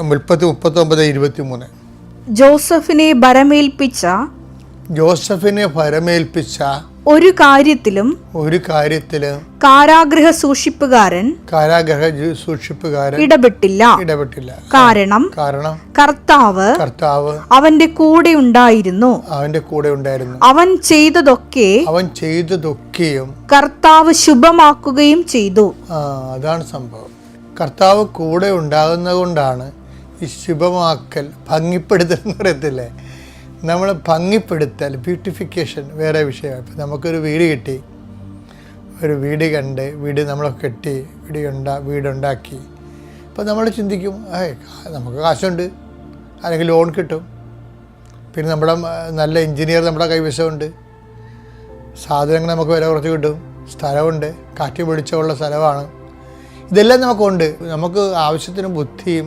39:23 ജോസഫിനെ ഭരമേൽപ്പിച്ച ഒരു കാര്യത്തിലും കാരാഗൃഹ സൂക്ഷിപ്പുകാരൻ ഇടപെട്ടില്ല. കാരണം കർത്താവ് അവന്റെ കൂടെ ഉണ്ടായിരുന്നു. അവൻ ചെയ്തതൊക്കെയും കർത്താവ് ശുഭമാക്കുകയും ചെയ്തു. അതാണ് സംഭവം. കർത്താവ് കൂടെ ഉണ്ടാകുന്നത് കൊണ്ടാണ് ഈ ശുഭമാക്കൽ, ഭംഗിപ്പെടുത്തൽ എന്ന് പറയത്തില്ലേ, നമ്മൾ ഭംഗിപ്പെടുത്തൽ, ബ്യൂട്ടിഫിക്കേഷൻ വേറെ വിഷയമാണ്. ഇപ്പം നമുക്കൊരു വീട് കിട്ടി, ഒരു വീട് കണ്ട്, വീട് നമ്മളെ കെട്ടി, വീടുണ്ടാക്കി. അപ്പോൾ നമ്മൾ ചിന്തിക്കും, നമുക്ക് കാശുണ്ട്, അല്ലെങ്കിൽ ലോൺ കിട്ടും, പിന്നെ നമ്മുടെ നല്ല എൻജിനീയർ നമ്മുടെ കൈവശമുണ്ട്, സാധനങ്ങൾ നമുക്ക് വില കുറച്ച് കിട്ടും, സ്ഥലമുണ്ട്, കാറ്റ് പിടിച്ചുള്ള സ്ഥലമാണ്, ഇതെല്ലാം നമുക്കുണ്ട്. നമുക്ക് ആവശ്യത്തിന് ബുദ്ധിയും